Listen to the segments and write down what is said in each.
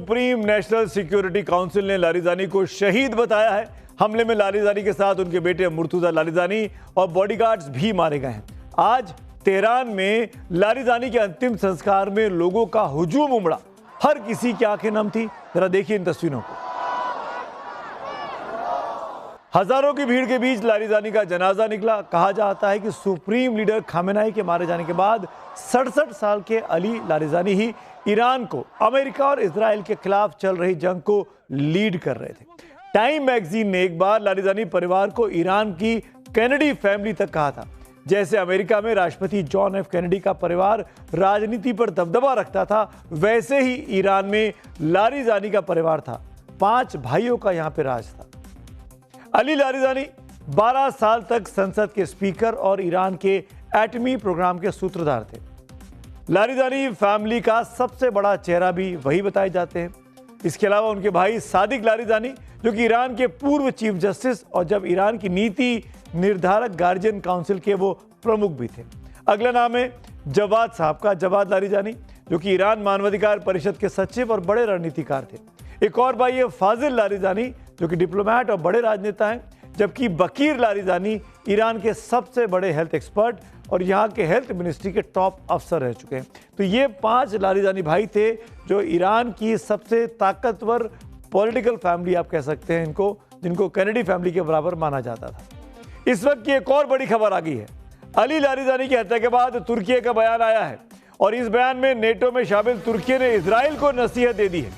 Supreme national security council ने Larijani को शहीद बताया है। हमले में लारिजानी के साथ उनके बेटे मुर्तुजा लारिजानी और बॉडीगार्ड्स भी मारे गए हैं। आज तेहरान में लारिजानी के अंतिम संस्कार में लोगों का हुजूम उमड़ा। हर किसी की आंखें नम थी। जरा देखिए इन तस्वीरों को। हजारों की भीड़ के बीच लारिजानी का जनाजा निकला। कहा जाता है कि सुप्रीम लीडर खामेनेई के मारे जाने के बाद 67 साल के अली लारिजानी ही ईरान को अमेरिका और इजराइल के खिलाफ चल रही जंग को लीड कर रहे थे। टाइम मैगजीन ने एक बार लारिजानी परिवार को ईरान की कैनेडी फैमिली तक कहा था। जैसे अमेरिका में राष्ट्रपति जॉन एफ कैनेडी का परिवार राजनीति पर दबदबा रखता था, वैसे ही ईरान में लारिजानी का परिवार था। 5 भाइयों का यहां पर राज था। अली लारिजानी 12 साल तक संसद के स्पीकर और ईरान के एटमी प्रोग्राम के सूत्रधार थे। लारिजानी फैमिली का सबसे बड़ा चेहरा भी वही बताए जाते हैं। इसके अलावा उनके भाई सादिक लारिजानी, जो कि ईरान के पूर्व चीफ जस्टिस और जब ईरान की नीति निर्धारक गार्जियन काउंसिल के वो प्रमुख भी थे। अगला नाम है जवाद साहब का, जवाद लारिजानी, जो कि ईरान मानवाधिकार परिषद के सचिव और बड़े रणनीतिकार थे। एक और भाई है फाजिल लारिजानी, जो कि डिप्लोमेट और बड़े राजनेता हैं, जबकि बकीर लारिजानी ईरान के सबसे बड़े हेल्थ एक्सपर्ट और यहाँ के हेल्थ मिनिस्ट्री के टॉप अफसर रह चुके हैं। तो ये 5 लारिजानी भाई थे, जो ईरान की सबसे ताकतवर पॉलिटिकल फैमिली आप कह सकते हैं इनको, जिनको कैनेडी फैमिली के बराबर माना जाता था। इस वक्त की एक और बड़ी खबर आ गई है। अली लारिजानी की हत्या के बाद तुर्की का बयान आया है और इस बयान में नेटो में शामिल तुर्की ने इजराइल को नसीहत दे दी है।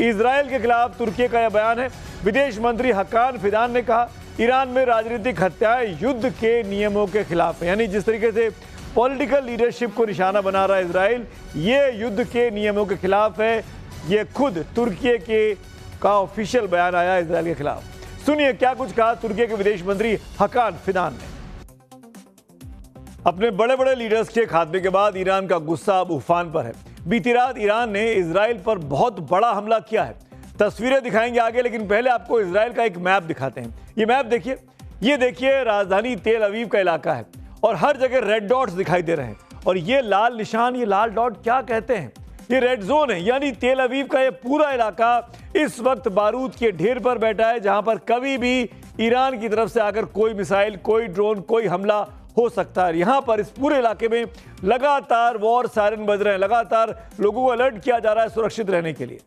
इजराइल के खिलाफ तुर्की का यह बयान है। विदेश मंत्री हकान फिदान ने कहा, ईरान में राजनीतिक हत्याएं युद्ध के नियमों के खिलाफ है। यानी जिस तरीके से पॉलिटिकल लीडरशिप को निशाना बना रहा है इजराइल, ये युद्ध के नियमों के खिलाफ है। ये खुद तुर्की का ऑफिशियल बयान आया इजराइल के खिलाफ। सुनिए क्या कुछ कहा तुर्की के विदेश मंत्री हकान फिदान ने। अपने बड़े बड़े लीडर्स के खात्मे के बाद ईरान का गुस्सा अब उफान पर है। बीती रात ईरान ने इजराइल पर बहुत बड़ा हमला किया है। तस्वीरें दिखाएंगे आगे, लेकिन पहले आपको इजराइल का एक मैप दिखाते हैं। ये मैप देखिए, ये देखिए राजधानी तेल अवीव का इलाका है और हर जगह रेड डॉट्स दिखाई दे रहे हैं। और ये लाल निशान, ये लाल डॉट क्या कहते हैं? ये रेड जोन है। यानी तेल अवीव का ये पूरा इलाका इस वक्त बारूद के ढेर पर बैठा है, जहां पर कभी भी ईरान की तरफ से आकर कोई मिसाइल, कोई ड्रोन, कोई हमला हो सकता है। यहां पर इस पूरे इलाके में लगातार वॉर सायरन बज रहे हैं। लगातार लोगों को अलर्ट किया जा रहा है सुरक्षित रहने के लिए।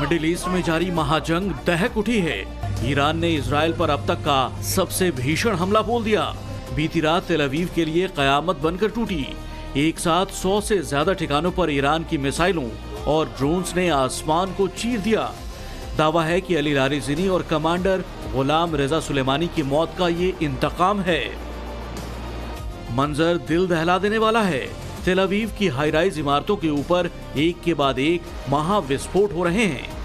मिडिल ईस्ट में जारी महाजंग दहक उठी है। ईरान ने इजराइल पर अब तक का सबसे भीषण हमला बोल दिया। बीती रात तेल अवीव के लिए कयामत बनकर टूटी। एक साथ 100 से ज्यादा ठिकानों पर ईरान की मिसाइलों और ड्रोन्स ने आसमान को चीर दिया। दावा है कि अली लारिजानी और कमांडर गुलाम रेजा सुलेमानी की मौत का ये इंतकाम है। मंजर दिल दहला देने वाला है। तेल अवीव की हाई राइज इमारतों के ऊपर एक के बाद एक महाविस्फोट हो रहे हैं।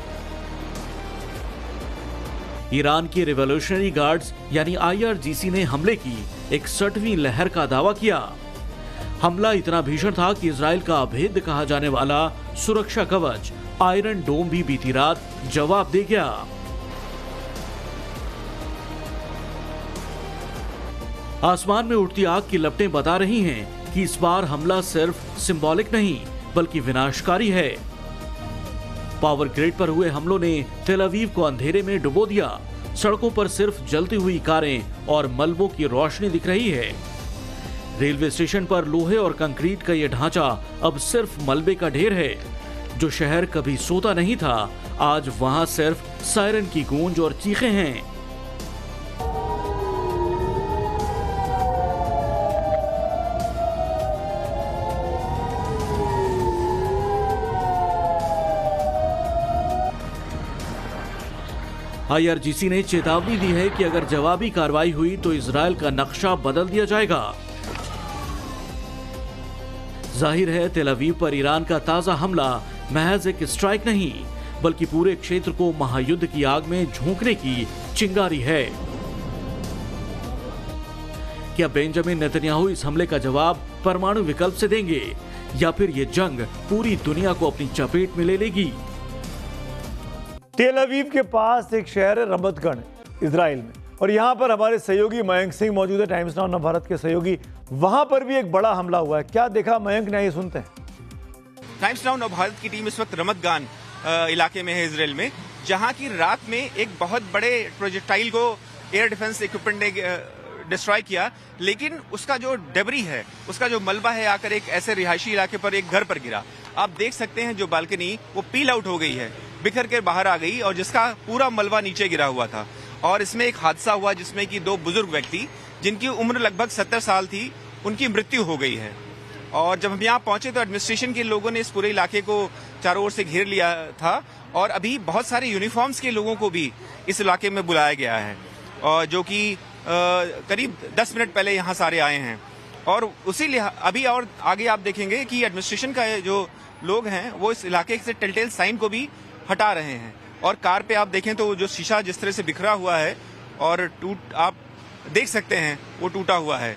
ईरान की रिवॉल्यूशनरी गार्ड्स यानी IRGC ने हमले की 61वीं लहर का दावा किया। हमला इतना भीषण था कि इजराइल का अभेद्य कहा जाने वाला सुरक्षा कवच आयरन डोम भी बीती रात जवाब दे गया। आसमान में उठती आग की लपटें बता रही हैं कि इस बार हमला सिर्फ सिंबॉलिक नहीं बल्कि विनाशकारी है। पावर ग्रिड पर हुए हमलों ने तेल अवीव को अंधेरे में डुबो दिया। सड़कों पर सिर्फ जलती हुई कारें और मलबों की रोशनी दिख रही है। रेलवे स्टेशन पर लोहे और कंक्रीट का यह ढांचा अब सिर्फ मलबे का ढेर है। जो शहर कभी सोता नहीं था, आज वहां सिर्फ सायरन की गूंज और चीखें हैं। IRGC ने चेतावनी दी है कि अगर जवाबी कार्रवाई हुई तो इजराइल का नक्शा बदल दिया जाएगा। जाहिर है तेल अवीव पर ईरान का ताजा हमला महज एक स्ट्राइक नहीं बल्कि पूरे क्षेत्र को महायुद्ध की आग में झोंकने की चिंगारी है। क्या बेंजामिन नेतन्याहू इस हमले का जवाब परमाणु विकल्प से देंगे या फिर ये जंग पूरी दुनिया को अपनी चपेट में ले लेगी? तेल अवीव के पास एक शहर है रमतगढ़, इजराइल में, और यहाँ पर हमारे सहयोगी मयंक सिंह मौजूद है, टाइम्स नाउ भारत के सहयोगी। वहां पर भी एक बड़ा हमला हुआ है, क्या देखा मयंक ने, ये सुनते हैं। टाइम्स नाउ भारत की टीम इस वक्त रमतगान इलाके में है, इसराइल में, जहां की रात में एक बहुत बड़े प्रोजेक्टाइल को एयर डिफेंस इक्विपमेंट ने डिस्ट्रॉय किया, लेकिन उसका जो डेबरी है, उसका जो मलबा है, आकर एक ऐसे रिहायशी इलाके पर एक घर पर गिरा। आप देख सकते हैं जो बालकनी वो पील आउट हो गई है, बिखर कर बाहर आ गई, और जिसका पूरा मलबा नीचे गिरा हुआ था। और इसमें एक हादसा हुआ जिसमें कि 2 बुजुर्ग व्यक्ति जिनकी उम्र लगभग 70 साल थी, उनकी मृत्यु हो गई है। और जब हम यहाँ पहुंचे तो एडमिनिस्ट्रेशन के लोगों ने इस पूरे इलाके को चारों ओर से घेर लिया था, और अभी बहुत सारे यूनिफॉर्म्स के लोगों को भी इस इलाके में बुलाया गया है, और जो कि करीब 10 मिनट पहले यहाँ सारे आए हैं। और उसी अभी और आगे आप देखेंगे कि एडमिनिस्ट्रेशन का जो लोग हैं वो इस इलाके से टेलटेल साइन को भी हटा रहे हैं। और कार पे आप देखें तो जो शीशा जिस तरह से बिखरा हुआ है और आप देख सकते हैं वो टूटा हुआ है।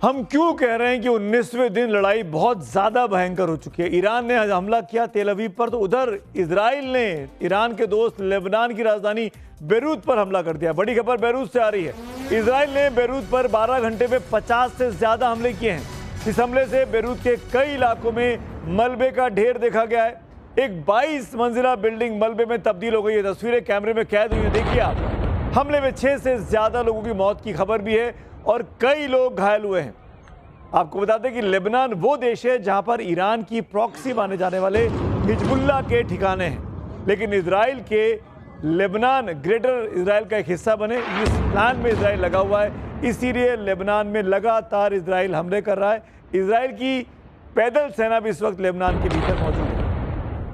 हम क्यों कह रहे हैं कि 19वें दिन लड़ाई बहुत ज्यादा भयंकर हो चुकी है। ईरान ने हमला किया तेल अवीव पर, तो उधर इजराइल ने ईरान के दोस्त लेबनान की राजधानी बेरूत पर हमला कर दिया। बड़ी खबर बेरूत से आ रही है। इजराइल ने बेरूत पर 12 घंटे में 50 से ज्यादा हमले किए हैं। इस हमले से बेरूत के कई इलाकों में मलबे का ढेर देखा गया है। एक 22 मंजिला बिल्डिंग मलबे में तब्दील हो गई है। तस्वीरें कैमरे में कैद हुई है, देखिए आप। हमले में 6 से ज्यादा लोगों की मौत की खबर भी है और कई लोग घायल हुए हैं। आपको बता दें कि लेबनान वो देश है जहां पर ईरान की प्रॉक्सी माने जाने वाले हिजबुल्लाह के ठिकाने हैं, लेकिन इजराइल के लेबनान ग्रेटर इजराइल का एक हिस्सा बने, इस प्लान में इजराइल लगा हुआ है। इसीलिए लेबनान में लगातार इजराइल हमले कर रहा है। इजराइल की पैदल सेना भी इस वक्त लेबनान के भीतर मौजूद है।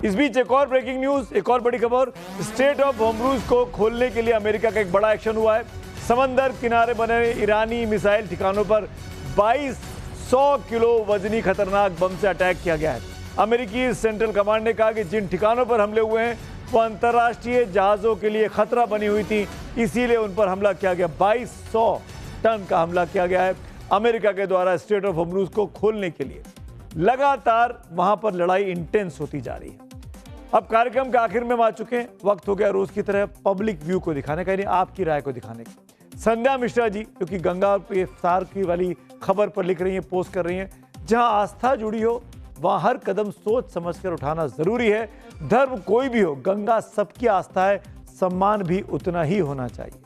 इस बीच एक और ब्रेकिंग न्यूज, एक और बड़ी खबर। स्ट्रेट ऑफ हॉर्मुज को खोलने के लिए अमेरिका का एक बड़ा एक्शन हुआ है। समंदर किनारे बने ईरानी मिसाइल ठिकानों पर 2200 किलो वजनी खतरनाक बम से अटैक किया गया है। अमेरिकी सेंट्रल कमांड ने कहा कि जिन ठिकानों पर हमले हुए हैं वो अंतर्राष्ट्रीय जहाजों के लिए खतरा बनी हुई थी, इसीलिए उन पर हमला किया गया। 2200 टन का हमला किया गया है अमेरिका के द्वारा स्ट्रेट ऑफ हॉर्मुज को खोलने के लिए। लगातार वहां पर लड़ाई इंटेंस होती जा रही है। अब कार्यक्रम के आखिर में हम आ चुके हैं। वक्त हो गया रोज की तरह पब्लिक व्यू को दिखाने का, यानी आपकी राय को दिखाने का। संध्या मिश्रा जी, जो कि गंगा पे सार की वाली खबर पर लिख रही हैं, पोस्ट कर रही हैं, जहां आस्था जुड़ी हो वहां हर कदम सोच समझकर उठाना जरूरी है। धर्म कोई भी हो, गंगा सबकी आस्था है, सम्मान भी उतना ही होना चाहिए।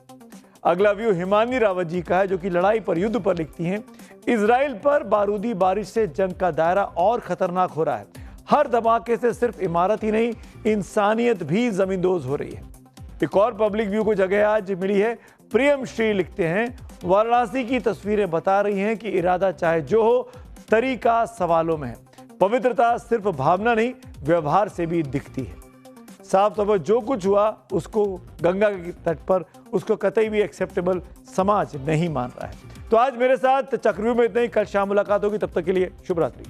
अगला व्यू हिमानी रावत जी का है, जो कि लड़ाई पर युद्ध पर लिखती हैं। इजराइल पर बारूदी बारिश से जंग का दायरा और खतरनाक हो रहा है। हर धमाके से सिर्फ इमारत ही नहीं, इंसानियत भी जमींदोज हो रही है। एक और पब्लिक व्यू को जगह आज मिली है। प्रियम श्री लिखते हैं, वाराणसी की तस्वीरें बता रही हैं कि इरादा चाहे जो हो, तरीका सवालों में है। पवित्रता सिर्फ भावना नहीं, व्यवहार से भी दिखती है। साफ तौर पर जो कुछ हुआ उसको गंगा के तट पर, उसको कतई भी एक्सेप्टेबल समाज नहीं मान रहा है। तो आज मेरे साथ चक्रव्यूह में इतना ही। कल शाम मुलाकात होगी, तब तक के लिए शुभ रात्रि।